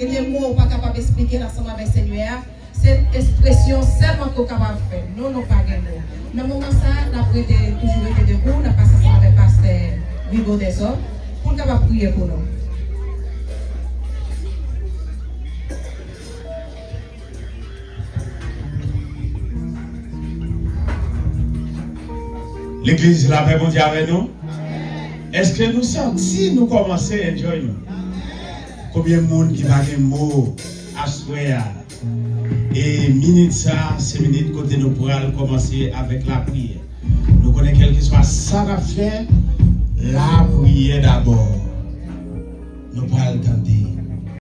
Et les mots pas capable d'expliquer ensemble avec le Seigneur, cette expression seulement qu'on est capable de faire. Nous n'avons pas de mots. Dans le moment ça, nous avons toujours été debout, nous avons passé ensemble avec le pasteur Vivo des Hommes pour nous prier pour nous. L'église, la paix, bon Dieu avec nous. Est-ce que nous sentons, nous commençons à enjoy nous? Combien de monde qui va avoir un mot à souhaiter? Et minute ça, c'est minute côté nous pourrons commencer avec la prière. Nous connaissons quel que soit ça à faire, la prière d'abord. Nous pourrons tenter.